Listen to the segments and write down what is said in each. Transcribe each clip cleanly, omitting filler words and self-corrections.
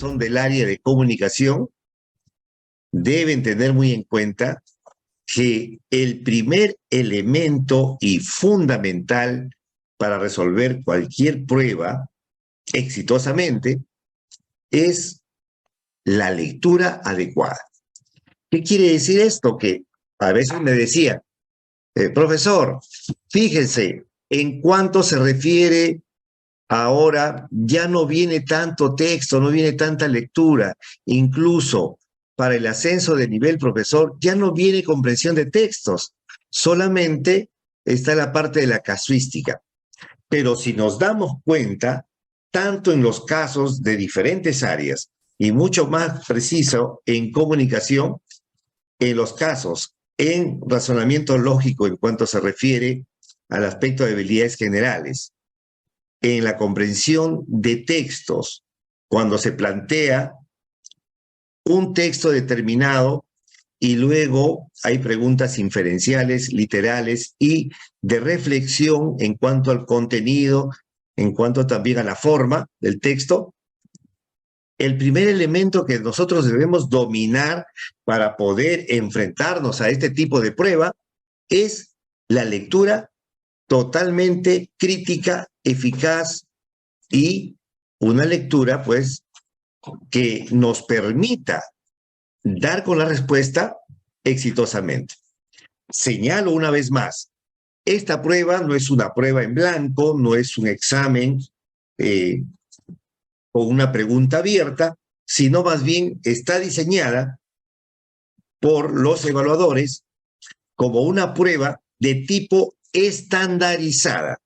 son del área de comunicación deben tener muy en cuenta que el primer elemento y fundamental para resolver cualquier prueba exitosamente es la lectura adecuada. ¿Qué quiere decir esto? Que a veces me decían, profesor, fíjense, en cuanto se refiere ahora, ya no viene tanto texto, no viene tanta lectura, incluso para el ascenso de nivel profesor, ya no viene comprensión de textos, solamente está la parte de la casuística. Pero si nos damos cuenta, tanto en los casos de diferentes áreas y mucho más preciso en comunicación, en los casos en razonamiento lógico en cuanto se refiere al aspecto de habilidades generales, en la comprensión de textos, cuando se plantea un texto determinado y luego hay preguntas inferenciales, literales y de reflexión en cuanto al contenido, en cuanto también a la forma del texto. El primer elemento que nosotros debemos dominar para poder enfrentarnos a este tipo de prueba es la lectura totalmente crítica, eficaz y una lectura, pues, que nos permita dar con la respuesta exitosamente. Señalo una vez más, esta prueba no es una prueba en blanco, no es un examen o una pregunta abierta, sino más bien está diseñada por los evaluadores como una prueba de tipo estandarizada.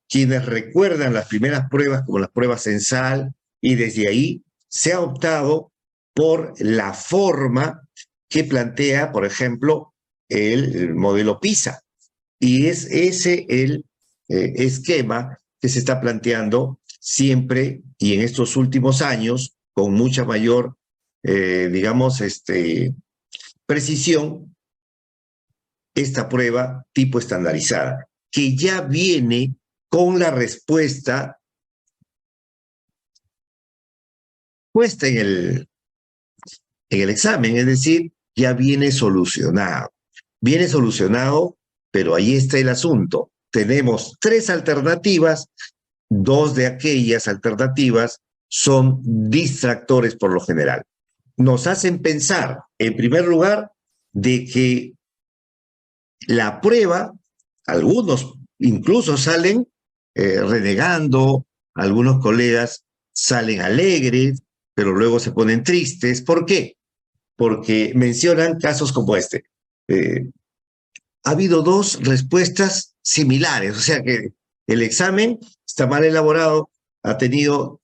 Quienes recuerdan las primeras pruebas como las pruebas censal, y desde ahí se ha optado por la forma que plantea, por ejemplo, el modelo PISA. Y es ese el esquema que se está planteando siempre y en estos últimos años con mucha mayor, digamos, precisión, esta prueba tipo estandarizada, que ya viene con la respuesta puesta en el examen, es decir, ya viene solucionado. Viene solucionado, pero ahí está el asunto. Tenemos 3 alternativas, 2 de aquellas alternativas son distractores por lo general. Nos hacen pensar, en primer lugar, de que la prueba, algunos incluso salen renegando, algunos colegas salen alegres, pero luego se ponen tristes. ¿Por qué? Porque mencionan casos como este. Ha habido 2 respuestas similares, o sea que el examen está mal elaborado, ha tenido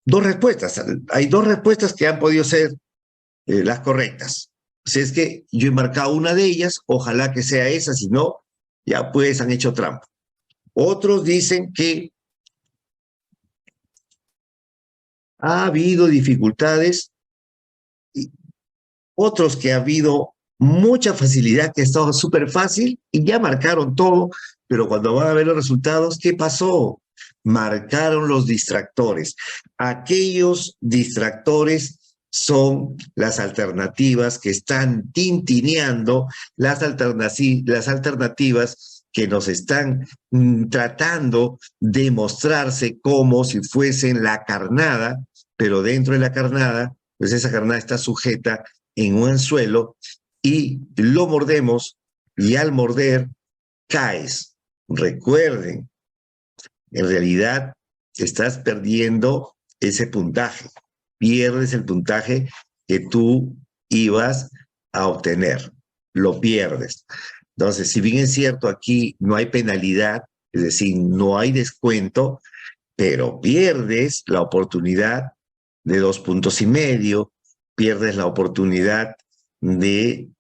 2 respuestas. Hay 2 respuestas que han podido ser las correctas. Si es que yo he marcado una de ellas, ojalá que sea esa, si no, ya pues han hecho trampa. Otros dicen que ha habido dificultades, y otros que ha habido mucha facilidad, que ha estado súper fácil y ya marcaron todo, pero cuando van a ver los resultados, ¿qué pasó? Marcaron los distractores. Aquellos distractores son las alternativas que están tintineando, las alternativas que nos están tratando de mostrarse como si fuesen la carnada, pero dentro de la carnada, pues esa carnada está sujeta en un anzuelo y lo mordemos y al morder caes. Recuerden, en realidad estás perdiendo ese puntaje, pierdes el puntaje que tú ibas a obtener, lo pierdes. Entonces, si bien es cierto, aquí no hay penalidad, es decir, no hay descuento, pero pierdes la oportunidad de 2,5 puntos, pierdes la oportunidad de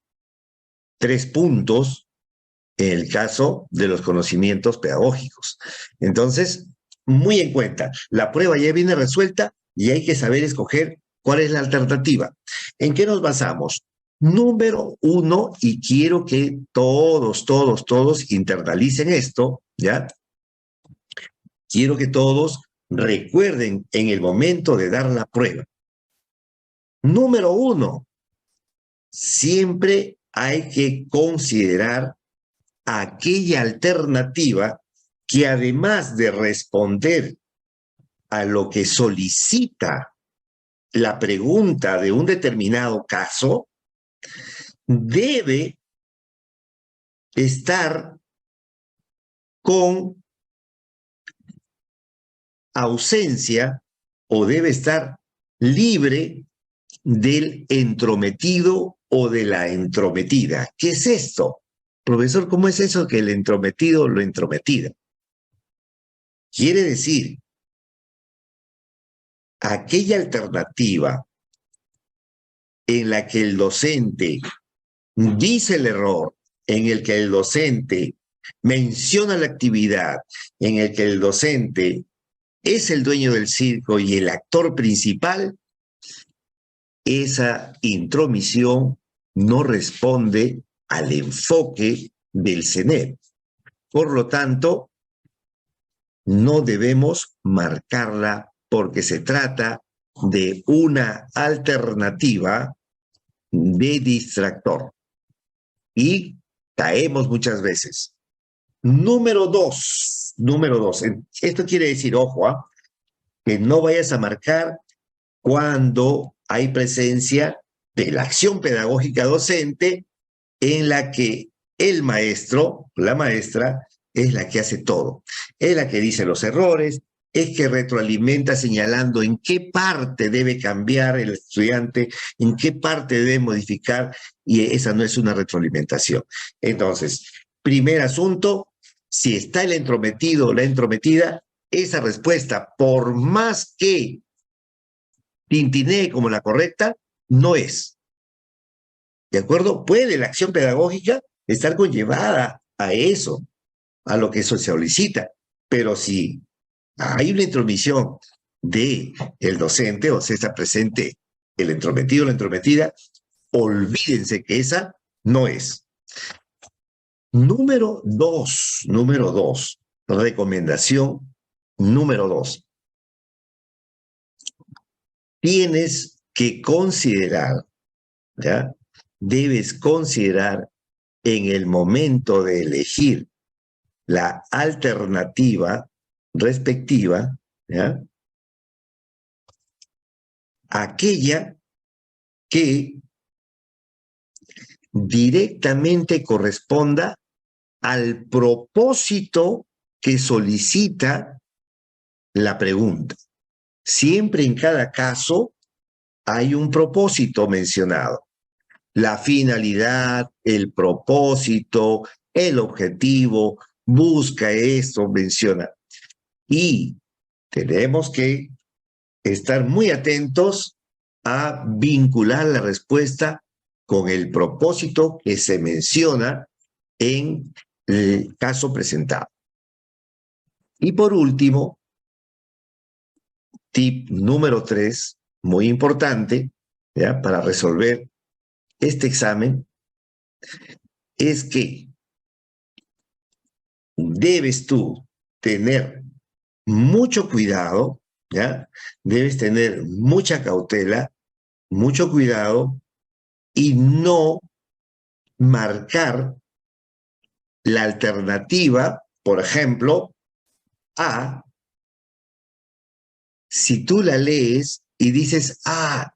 3 puntos en el caso de los conocimientos pedagógicos. Entonces, muy en cuenta, la prueba ya viene resuelta y hay que saber escoger cuál es la alternativa. ¿En qué nos basamos? Número 1, y quiero que todos internalicen esto, ¿ya? Quiero que todos recuerden en el momento de dar la prueba. Número uno, siempre hay que considerar aquella alternativa que además de responder a lo que solicita la pregunta de un determinado caso, debe estar con ausencia o debe estar libre del entrometido o de la entrometida. ¿Qué es esto? Profesor, ¿cómo es eso que el entrometido o la entrometida? Quiere decir, aquella alternativa en la que el docente dice el error, en el que el docente menciona la actividad, en el que el docente es el dueño del circo y el actor principal, esa intromisión no responde al enfoque del CNEP. Por lo tanto, no debemos marcarla porque se trata de una alternativa de distractor. Y caemos muchas veces. Número dos. Esto quiere decir, ojo, que no vayas a marcar cuando hay presencia de la acción pedagógica docente en la que el maestro, la maestra, es la que hace todo. Es la que dice los errores, es que retroalimenta señalando en qué parte debe cambiar el estudiante, en qué parte debe modificar, y esa no es una retroalimentación. Entonces, primer asunto, si está el entrometido o la entrometida, esa respuesta, por más que tintinee como la correcta, no es. ¿De acuerdo? Puede la acción pedagógica estar conllevada a eso, a lo que eso se solicita, pero si hay una intromisión de el docente, o sea, está presente el entrometido o la entrometida, olvídense que esa no es. Número dos, recomendación número 2. Tienes que considerar, ¿ya? Debes considerar en el momento de elegir la alternativa respectiva, ¿ya? Aquella que directamente corresponda al propósito que solicita la pregunta. Siempre en cada caso hay un propósito mencionado. La finalidad, el propósito, el objetivo, busca esto, menciona. Y tenemos que estar muy atentos a vincular la respuesta con el propósito que se menciona en el caso presentado. Y por último, tip número 3, muy importante, ¿ya? Para resolver este examen, es que debes tú tener mucho cuidado, ¿ya? Debes tener mucha cautela, mucho cuidado y no marcar la alternativa, por ejemplo, A, si tú la lees y dices,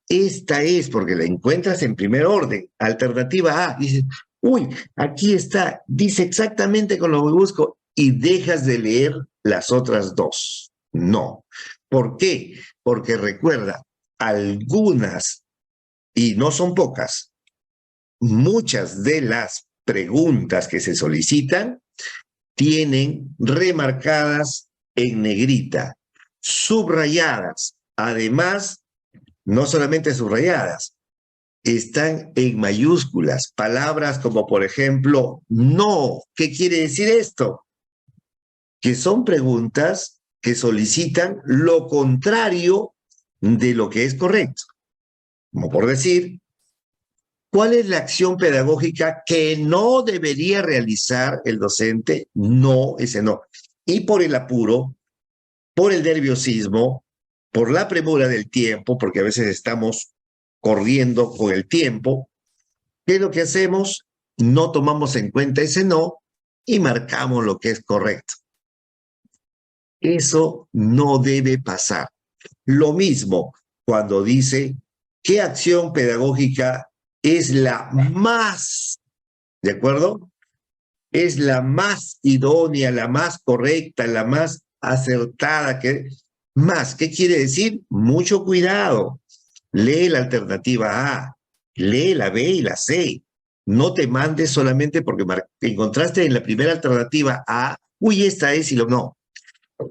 esta es, porque la encuentras en primer orden, alternativa A, dices, uy, aquí está, dice exactamente con lo que busco, y dejas de leer las otras dos. No. ¿Por qué? Porque recuerda, algunas, y no son pocas, muchas de las preguntas que se solicitan tienen remarcadas en negrita, subrayadas. Además, no solamente subrayadas, están en mayúsculas. Palabras como, por ejemplo, no. ¿Qué quiere decir esto? Que son preguntas que solicitan lo contrario de lo que es correcto. Como por decir, ¿cuál es la acción pedagógica que no debería realizar el docente? No, ese no. Y por el apuro, por el nerviosismo, por la premura del tiempo, porque a veces estamos corriendo con el tiempo, ¿qué es lo que hacemos? No tomamos en cuenta ese no y marcamos lo que es correcto. Eso no debe pasar. Lo mismo cuando dice, ¿qué acción pedagógica es la más, ¿de acuerdo? Es la más idónea, la más correcta, la más acertada. Más, ¿qué quiere decir? Mucho cuidado. Lee la alternativa A, lee la B y la C. No te mandes solamente porque encontraste en la primera alternativa A, uy, esta es y lo no.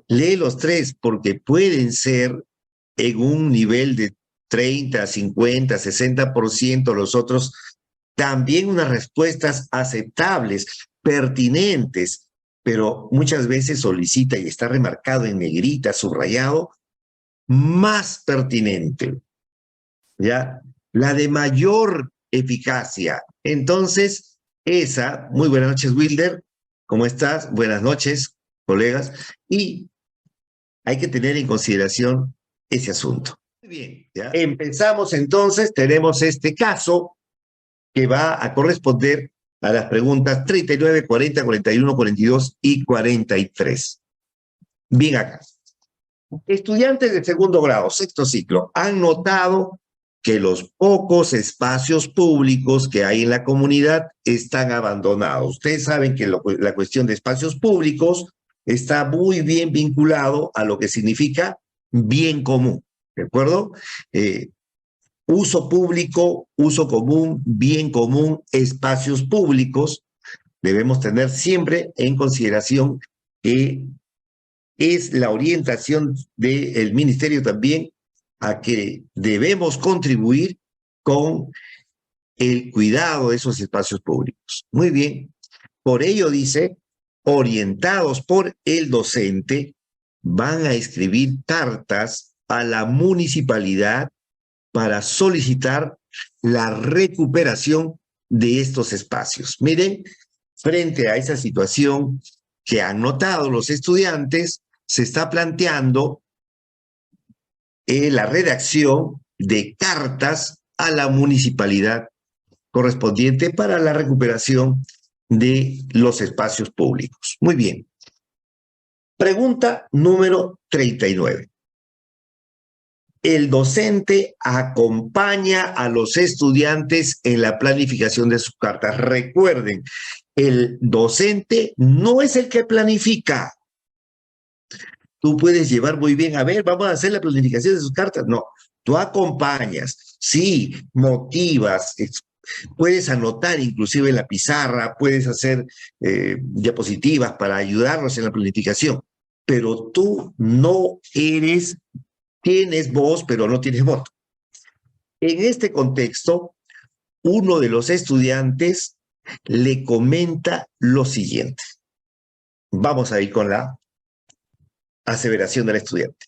Lee los tres porque pueden ser en un nivel de 30, 50, 60%, los otros también unas respuestas aceptables, pertinentes, pero muchas veces solicita y está remarcado en negrita, subrayado, más pertinente, ¿ya? La de mayor eficacia. Entonces, esa, muy buenas noches, Wilder, ¿cómo estás? Buenas noches, colegas, y hay que tener en consideración ese asunto. Muy bien, ¿ya? Empezamos entonces, tenemos este caso que va a corresponder a las preguntas 39, 40, 41, 42 y 43. Bien acá. Estudiantes de segundo grado, sexto ciclo, han notado que los pocos espacios públicos que hay en la comunidad están abandonados. Ustedes saben que la cuestión de espacios públicos está muy bien vinculado a lo que significa bien común, ¿de acuerdo? Uso público, uso común, bien común, espacios públicos. Debemos tener siempre en consideración que es la orientación del ministerio también a que debemos contribuir con el cuidado de esos espacios públicos. Muy bien. Por ello dice, orientados por el docente, van a escribir cartas a la municipalidad para solicitar la recuperación de estos espacios. Miren, frente a esa situación que han notado los estudiantes, se está planteando la redacción de cartas a la municipalidad correspondiente para la recuperación de los espacios públicos. Muy bien. Pregunta número 39. El docente acompaña a los estudiantes en la planificación de sus cartas. Recuerden, el docente no es el que planifica. Tú puedes llevar muy bien, a ver, vamos a hacer la planificación de sus cartas. No, tú acompañas, sí, motivas, puedes anotar inclusive en la pizarra, puedes hacer diapositivas para ayudarnos en la planificación, pero tú no eres, tienes voz, pero no tienes voto. En este contexto, uno de los estudiantes le comenta lo siguiente. Vamos a ir con la aseveración del estudiante.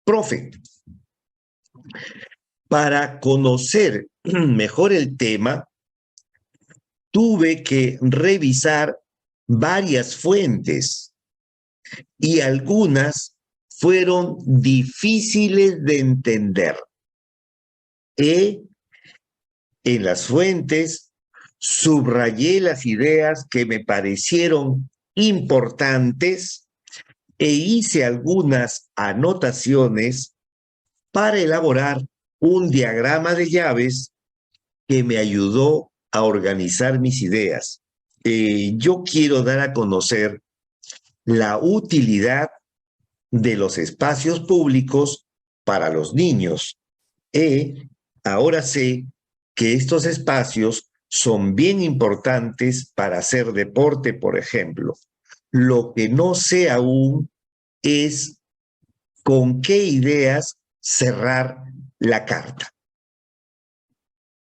Profe, para conocer mejor el tema, tuve que revisar varias fuentes y algunas fueron difíciles de entender. En las fuentes subrayé las ideas que me parecieron importantes e hice algunas anotaciones para elaborar un diagrama de llaves que me ayudó a organizar mis ideas. Yo quiero dar a conocer la utilidad de los espacios públicos para los niños. Ahora sé que estos espacios son bien importantes para hacer deporte, por ejemplo. Lo que no sé aún es con qué ideas cerrar la carta.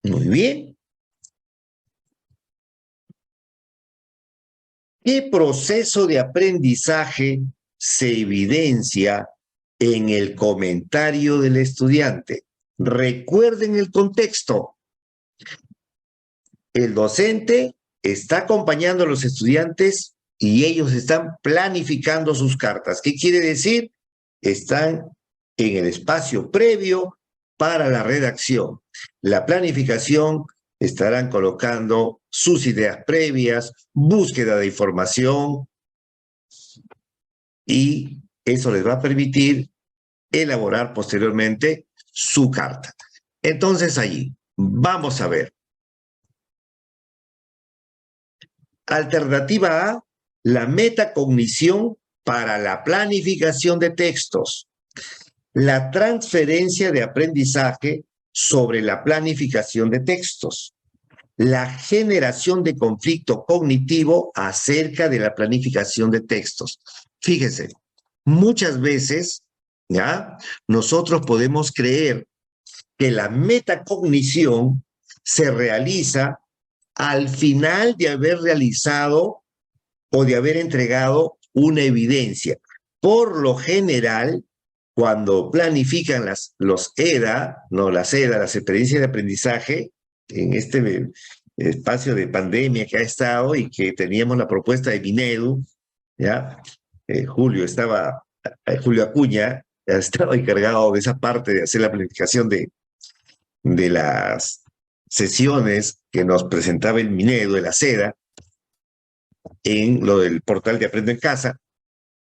Muy bien. ¿Qué proceso de aprendizaje se evidencia en el comentario del estudiante? Recuerden el contexto. El docente está acompañando a los estudiantes y ellos están planificando sus cartas. ¿Qué quiere decir? Están en el espacio previo para la redacción. La planificación estarán colocando sus ideas previas, búsqueda de información, y eso les va a permitir elaborar posteriormente su carta. Entonces allí, vamos a ver. Alternativa A, la metacognición para la planificación de textos. La transferencia de aprendizaje sobre la planificación de textos. La generación de conflicto cognitivo acerca de la planificación de textos. Fíjense, muchas veces, ¿ya?, nosotros podemos creer que la metacognición se realiza al final de haber realizado o de haber entregado una evidencia. Por lo general, cuando planifican los EDA, no las EDA, las experiencias de aprendizaje, en este espacio de pandemia que ha estado y que teníamos la propuesta de Minedu, ¿ya? Julio Acuña estaba encargado de esa parte de hacer la planificación de las sesiones que nos presentaba el Minedu, de la SEDA, en lo del portal de Aprendo en Casa,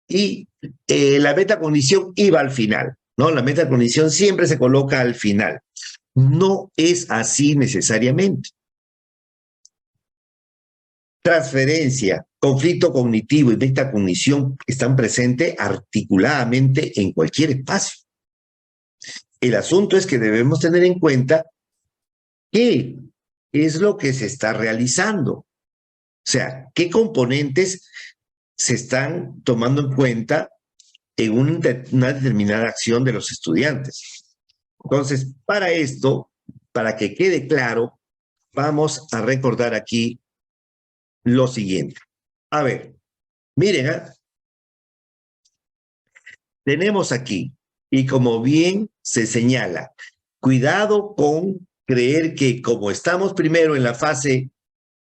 y la metacognición iba al final, ¿no? La metacognición siempre se coloca al final. No es así necesariamente. Transferencia, conflicto cognitivo y metacognición están presentes articuladamente en cualquier espacio. El asunto es que debemos tener en cuenta qué es lo que se está realizando. O sea, qué componentes se están tomando en cuenta en una determinada acción de los estudiantes. Entonces, para esto, para que quede claro, vamos a recordar aquí lo siguiente. A ver, miren, tenemos aquí, y como bien se señala, cuidado con creer que como estamos primero en la fase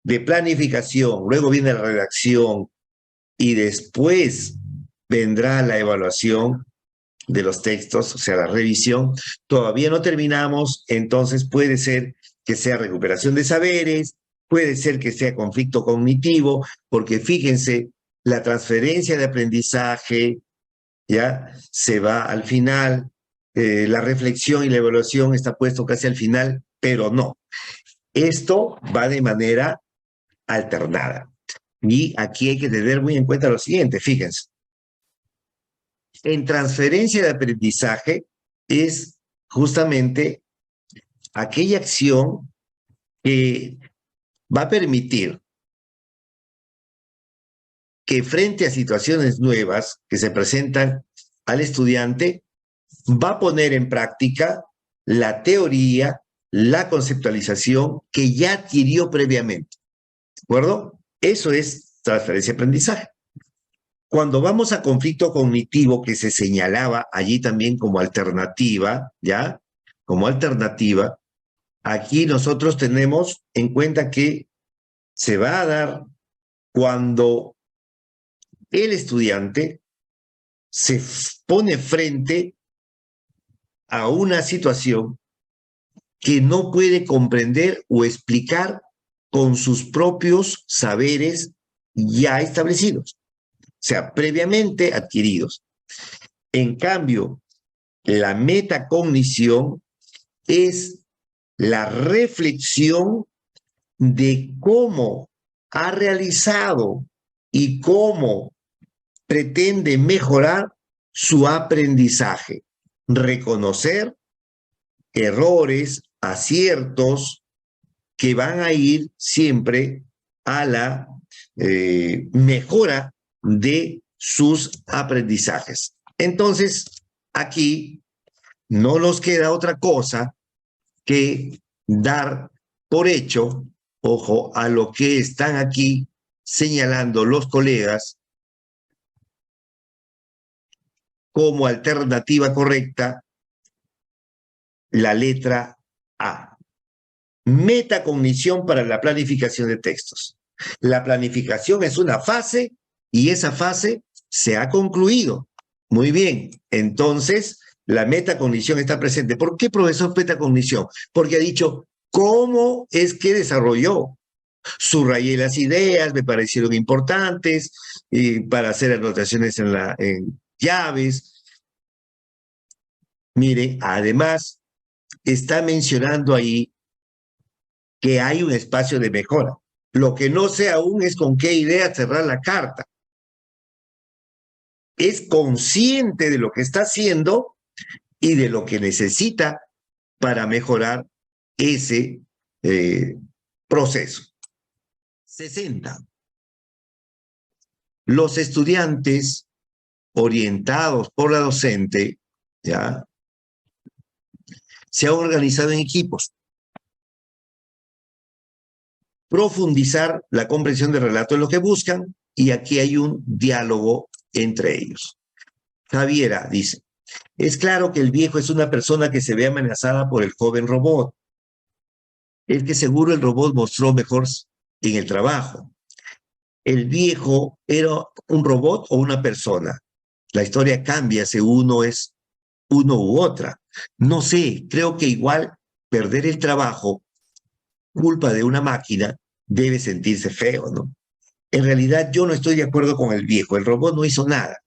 de planificación, luego viene la redacción y después vendrá la evaluación de los textos, o sea, la revisión, todavía no terminamos, entonces puede ser que sea recuperación de saberes, puede ser que sea conflicto cognitivo, porque fíjense, la transferencia de aprendizaje ya se va al final, la reflexión y la evaluación está puesto casi al final, pero no. Esto va de manera alternada. Y aquí hay que tener muy en cuenta lo siguiente, fíjense. En transferencia de aprendizaje es justamente aquella acción que va a permitir que frente a situaciones nuevas que se presentan al estudiante, va a poner en práctica la teoría, la conceptualización que ya adquirió previamente. ¿De acuerdo? Eso es transferencia de aprendizaje. Cuando vamos a conflicto cognitivo, que se señalaba allí también como alternativa, ¿ya? Como alternativa, aquí nosotros tenemos en cuenta que se va a dar cuando el estudiante se pone frente a una situación que no puede comprender o explicar con sus propios saberes ya establecidos, o sea, previamente adquiridos. En cambio, la metacognición es la reflexión de cómo ha realizado y cómo pretende mejorar su aprendizaje, reconocer errores, aciertos que van a ir siempre a la mejora de sus aprendizajes. Entonces, aquí no nos queda otra cosa que dar por hecho, ojo, a lo que están aquí señalando los colegas como alternativa correcta, la letra A. Metacognición para la planificación de textos. La planificación es una fase y esa fase se ha concluido. Muy bien, entonces la metacognición está presente. ¿Por qué, profesor, metacognición? Porque ha dicho, ¿cómo es que desarrolló? Subrayé las ideas, me parecieron importantes, para hacer anotaciones en llaves. Mire, además, está mencionando ahí que hay un espacio de mejora. Lo que no sé aún es con qué idea cerrar la carta. Es consciente de lo que está haciendo y de lo que necesita para mejorar ese proceso. 60. Los estudiantes orientados por la docente, ¿ya?, se han organizado en equipos. Profundizar la comprensión del relato es lo que buscan, y aquí hay un diálogo entre ellos. Javiera dice, es claro que el viejo es una persona que se ve amenazada por el joven robot. Es que seguro el robot mostró mejor en el trabajo. ¿El viejo era un robot o una persona? La historia cambia si uno es uno u otra. No sé, creo que igual perder el trabajo, culpa de una máquina, debe sentirse feo, ¿no? En realidad yo no estoy de acuerdo con el viejo, el robot no hizo nada.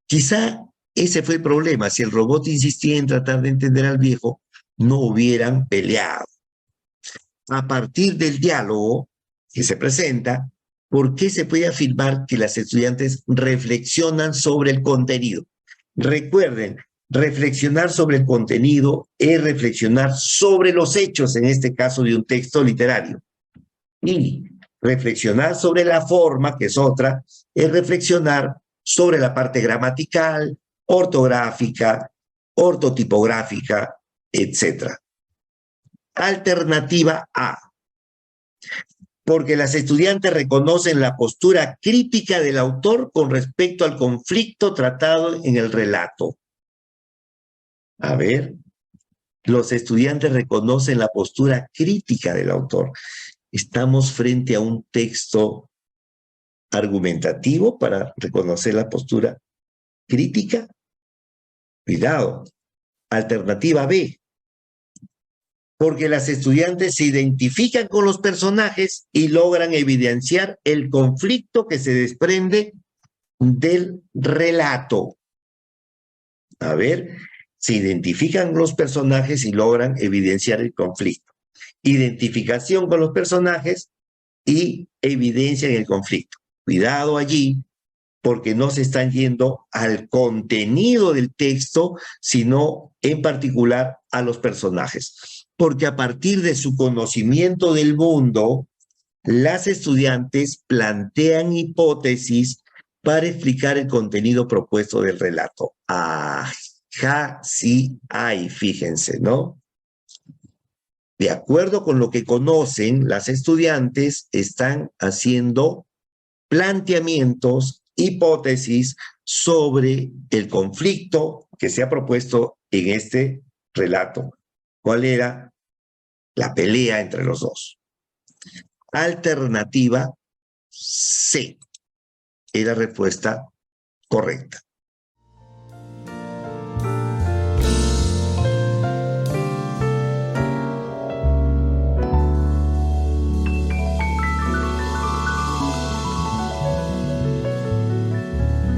Quizá ese fue el problema, si el robot insistía en tratar de entender al viejo, no hubieran peleado. A partir del diálogo que se presenta, ¿por qué se puede afirmar que las estudiantes reflexionan sobre el contenido? Recuerden, reflexionar sobre el contenido es reflexionar sobre los hechos, en este caso de un texto literario. Y reflexionar sobre la forma, que es otra, es reflexionar sobre la parte gramatical, ortográfica, ortotipográfica, etc. Alternativa A. Porque las estudiantes reconocen la postura crítica del autor con respecto al conflicto tratado en el relato. A ver, los estudiantes reconocen la postura crítica del autor. Estamos frente a un texto argumentativo para reconocer la postura crítica. Cuidado. Alternativa B. Porque las estudiantes se identifican con los personajes y logran evidenciar el conflicto que se desprende del relato. A ver, se identifican los personajes y logran evidenciar el conflicto. Identificación con los personajes y evidencian el conflicto. Cuidado allí, porque no se están yendo al contenido del texto, sino en particular a los personajes. Porque a partir de su conocimiento del mundo, las estudiantes plantean hipótesis para explicar el contenido propuesto del relato. Ajá, sí hay, fíjense, ¿no? De acuerdo con lo que conocen, las estudiantes están haciendo planteamientos, hipótesis sobre el conflicto que se ha propuesto en este relato. ¿Cuál era? La pelea entre los dos. Alternativa C es la respuesta correcta.